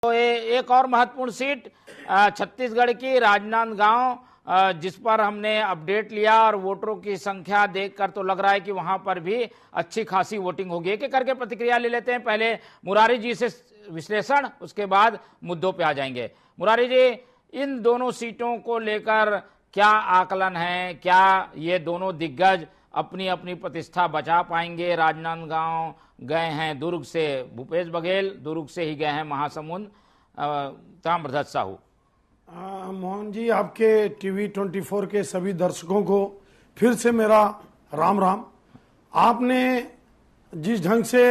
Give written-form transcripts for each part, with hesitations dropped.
तो एक और महत्वपूर्ण सीट छत्तीसगढ़ की राजनांदगांव, जिस पर हमने अपडेट लिया और वोटरों की संख्या देखकर तो लग रहा है कि वहां पर भी अच्छी खासी वोटिंग होगी। एक एक करके प्रतिक्रिया ले लेते हैं। पहले मुरारी जी से विश्लेषण, उसके बाद मुद्दों पे आ जाएंगे। मुरारी जी, इन दोनों सीटों को लेकर क्या आकलन है? क्या ये दोनों दिग्गज अपनी अपनी प्रतिष्ठा बचा पाएंगे? राजनांदगांव गए हैं दुर्ग से भूपेश बघेल, दुर्ग से ही गए हैं महासमुंद ताम्रध्वज साहू। मोहन जी, आपके टीवी 24 के सभी दर्शकों को फिर से मेरा राम राम। आपने जिस ढंग से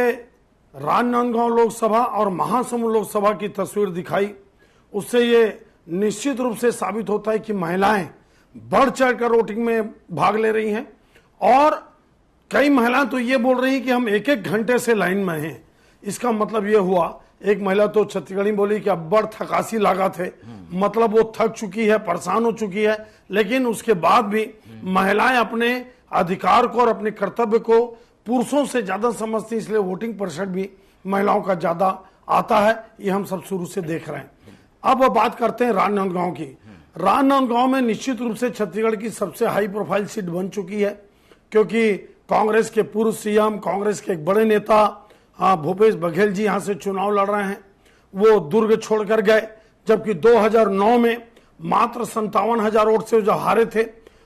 राजनांदगांव लोकसभा और महासमुंद लोकसभा की तस्वीर दिखाई, उससे ये निश्चित रूप से साबित होता है कि महिलाएं बढ़ चढ़कर वोटिंग में भाग ले रही हैं। और कई महिलाएं तो ये बोल रही कि हम एक एक घंटे से लाइन में हैं। इसका मतलब ये हुआ, एक महिला तो छत्तीसगढ़ी बोली कि अब बड़ थकासी लागत है, मतलब वो थक चुकी है, परेशान हो चुकी है। लेकिन उसके बाद भी महिलाएं अपने अधिकार को और अपने कर्तव्य को पुरुषों से ज्यादा समझती, इसलिए वोटिंग प्रतिशत भी महिलाओं का ज्यादा आता है। ये हम सब शुरू से देख रहे हैं। अब बात करते हैं राजनांदगांव की। राजनांदगांव में निश्चित रूप से छत्तीसगढ़ की सबसे हाई प्रोफाइल सीट बन चुकी है, क्योंकि कांग्रेस के पूर्व सीएम, कांग्रेस के एक बड़े नेता भूपेश बघेल जी यहां से चुनाव लड़ रहे हैं। वो दुर्ग छोड़कर गए, जबकि 2009 में मात्र 57,000 वोट से जो हारे थे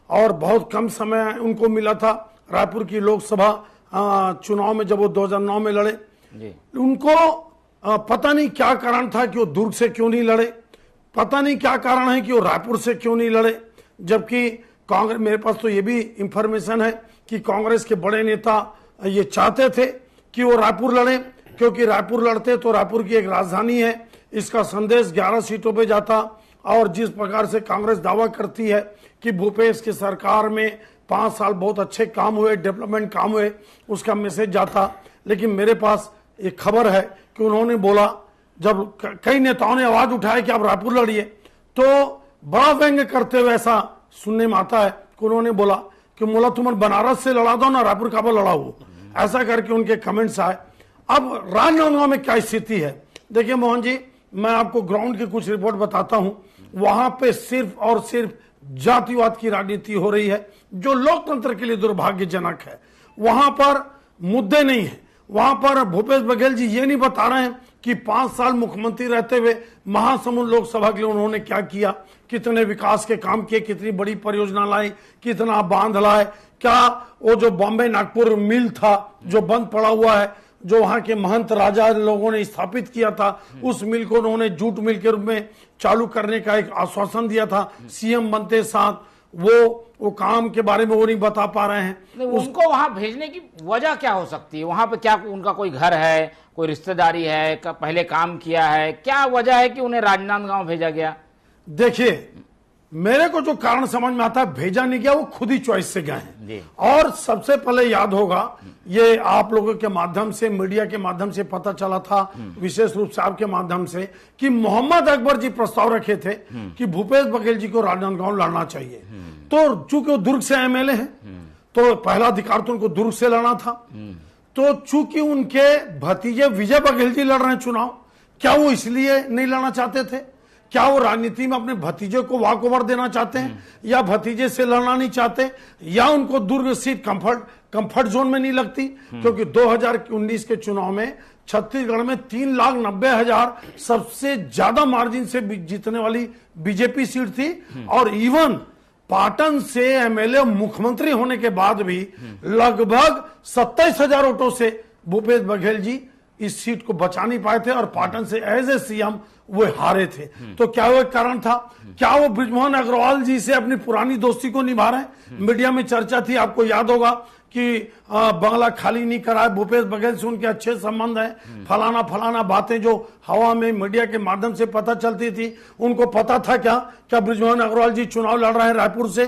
और बहुत कम समय उनको मिला था रायपुर की लोकसभा चुनाव में। जब वो 2009 में लड़े, उनको पता नहीं क्या कारण था कि वो दुर्ग से क्यों नहीं लड़े, पता नहीं क्या कारण है कि वो रायपुर से क्यों नहीं लड़े। जबकि कांग्रेस, मेरे पास तो ये भी इंफॉर्मेशन है कि कांग्रेस के बड़े नेता ये चाहते थे कि वो रायपुर लड़े, क्योंकि रायपुर लड़ते तो रायपुर की एक राजधानी है, इसका संदेश 11 सीटों पे जाता। और जिस प्रकार से कांग्रेस दावा करती है कि भूपेश की सरकार में 5 साल बहुत अच्छे काम हुए, डेवलपमेंट काम हुए, उसका मैसेज जाता। लेकिन मेरे पास एक खबर है कि उन्होंने बोला, जब कई नेताओं ने आवाज उठाया कि आप रायपुर लड़िए, तो बड़ा व्यंग करते हुए ऐसा सुनने में आता है कि उन्होंने बोला कि मोला तुम बनारस से लड़ा दो ना, रायपुर का लड़ाओ, ऐसा करके उनके कमेंट्स आए। अब राजनांदगांव में क्या स्थिति है, देखिए मोहन जी, मैं आपको ग्राउंड की कुछ रिपोर्ट बताता हूं। वहां पे सिर्फ और सिर्फ जातिवाद की राजनीति हो रही है, जो लोकतंत्र के लिए दुर्भाग्यजनक है। वहां पर मुद्दे नहीं है। वहां पर भूपेश बघेल जी ये नहीं बता रहे हैं कि 5 साल मुख्यमंत्री रहते हुए महासमुंद लोकसभा के लिए उन्होंने क्या किया, कितने विकास के काम किए, कितनी बड़ी परियोजना लाई, कितना बांध लाए, क्या वो जो बॉम्बे नागपुर मिल था जो बंद पड़ा हुआ है, जो वहां के महंत राजा लोगों ने स्थापित किया था, उस मिल को उन्होंने जूट मिल के रूप में चालू करने का एक आश्वासन दिया था सीएम बनते साथ, वो काम के बारे में वो नहीं बता पा रहे हैं। उनको वहां भेजने की वजह क्या हो सकती है? वहां पे क्या उनका कोई घर है, कोई रिश्तेदारी है, पहले काम किया है? क्या वजह है कि उन्हें राजनांदगांव भेजा गया? देखिए, मेरे को जो कारण समझ में आता है, भेजा नहीं गया, वो खुद ही चॉइस से गए हैं। और सबसे पहले याद होगा, ये आप लोगों के माध्यम से, मीडिया के माध्यम से पता चला था, विशेष रूप से आपके माध्यम से, कि मोहम्मद अकबर जी प्रस्ताव रखे थे कि भूपेश बघेल जी को राजनांदगांव लड़ना चाहिए। तो चूंकि वो दुर्ग से एमएलए हैं, तो पहला अधिकार तो उनको दुर्ग से लड़ना था। तो चूंकि उनके भतीजे विजय बघेल जी लड़ रहे हैं चुनाव, क्या वो इसलिए नहीं लड़ना चाहते थे? क्या वो राजनीति में अपने भतीजे को वॉक ओवर देना चाहते हैं, या भतीजे से लड़ना नहीं चाहते, या उनको दुर्ग सीट कंफर्ट जोन में नहीं लगती? क्योंकि 2019 के चुनाव में छत्तीसगढ़ में 3,90,000 सबसे ज्यादा मार्जिन से जीतने वाली बीजेपी सीट थी। और इवन पाटन से एमएलए मुख्यमंत्री होने के बाद भी लगभग 27,000 वोटों से भूपेश बघेल जी इस सीट को बचा नहीं पाए थे, और पाटन से एज ए सीएम वो हारे थे। तो क्या वो एक कारण था? क्या वो बृजमोहन अग्रवाल जी से अपनी पुरानी दोस्ती को निभा रहे हैं? मीडिया में चर्चा थी, आपको याद होगा कि बंगला खाली नहीं कराए, भूपेश बघेल से उनके अच्छे संबंध हैं, फलाना बातें जो हवा में मीडिया के माध्यम से पता चलती थी। उनको पता था क्या बृजमोहन अग्रवाल जी चुनाव लड़ रहे हैं रायपुर से?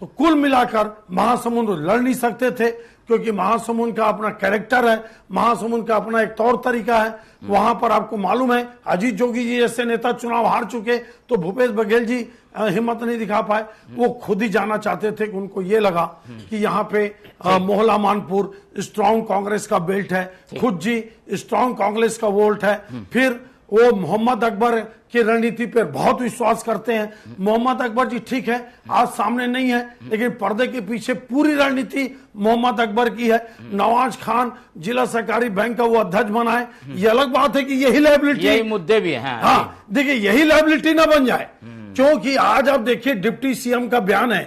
तो कुल मिलाकर महासमुंद लड़ नहीं सकते थे, क्योंकि महासमुंद का अपना कैरेक्टर है, महासमुंद का अपना एक तौर तरीका है। वहां पर आपको मालूम है, अजीत जोगी जी जैसे नेता चुनाव हार चुके, तो भूपेश बघेल जी हिम्मत नहीं दिखा पाए। वो खुद ही जाना चाहते थे कि उनको ये लगा कि यहाँ पे मोहला मानपुर स्ट्रांग कांग्रेस का बेल्ट है, खुद जी स्ट्रांग कांग्रेस का वोल्ट है। फिर वो मोहम्मद अकबर की रणनीति पर बहुत विश्वास करते हैं। मोहम्मद अकबर जी ठीक है, आज सामने नहीं है, लेकिन पर्दे के पीछे पूरी रणनीति मोहम्मद अकबर की है। नवाज खान जिला सहकारी बैंक का वो अध्यक्ष बना है, ये अलग बात है कि यही लायबिलिटी, यही मुद्दे भी हैं। हाँ देखिए, यही लायबिलिटी ना बन जाए, क्योंकि आज आप देखिए डिप्टी सीएम का बयान है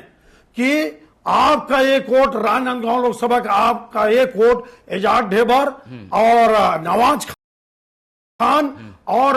कि आपका एक वोट राजनांदगांव लोकसभा का, आपका एक वोट एजाज ढेबर और नवाज खान और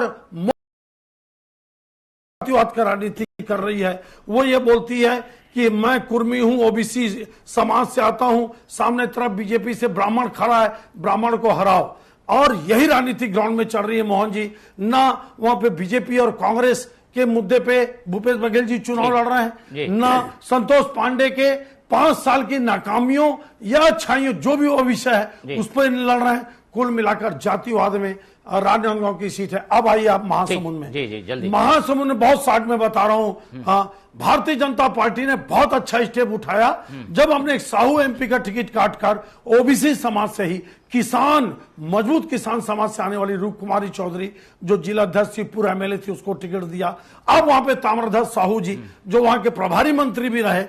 जातिवाद का राजनीति कर रही है। वो ये बोलती है कि मैं कुर्मी हूं, ओबीसी समाज से आता हूं, सामने तरफ बीजेपी से ब्राह्मण खड़ा है, ब्राह्मण को हराओ। और यही राजनीति ग्राउंड में चल रही है मोहन जी। ना वहां पे बीजेपी और कांग्रेस के मुद्दे पे भूपेश बघेल जी चुनाव लड़ रहे हैं, ना संतोष पांडे के 5 साल की नाकामियों या अच्छाइयों जो भी वो विषय है उस पर लड़ रहे हैं। कुल मिलाकर जातिवाद में राजनांदगांव की सीट है। अब आइए आप महासमुंद में। जी जल्दी। महासमुंद में बहुत शार्ट में बता रहा हूं। भारतीय जनता पार्टी ने बहुत अच्छा स्टेप उठाया जब हमने एक साहू एमपी का टिकट काटकर ओबीसी समाज से ही किसान, मजबूत किसान समाज से आने वाली रूप कुमारी चौधरी जो जिला अध्यक्ष शिवपुर एमएलए थी उसको टिकट दिया। अब वहां पे ताम्रध्वज साहू जी जो वहां के प्रभारी मंत्री भी रहे,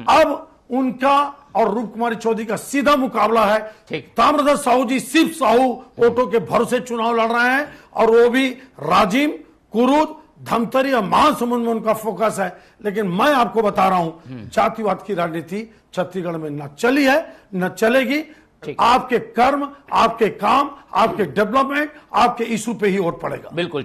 अब उनका और रूप कुमारी चौधरी का सीधा मुकाबला है। ताम्रध्वज साहू जी सिर्फ साहू वोटों के भरोसे चुनाव लड़ रहे हैं, और वो भी राजिम, कुरुद, धमतरी और महासमुंद में उनका फोकस है। लेकिन मैं आपको बता रहा हूं, जातिवाद की राजनीति छत्तीसगढ़ में न चली है न चलेगी। आपके कर्म, आपके काम, आपके डेवलपमेंट, आपके इशू पे ही वोट पड़ेगा। बिल्कुल।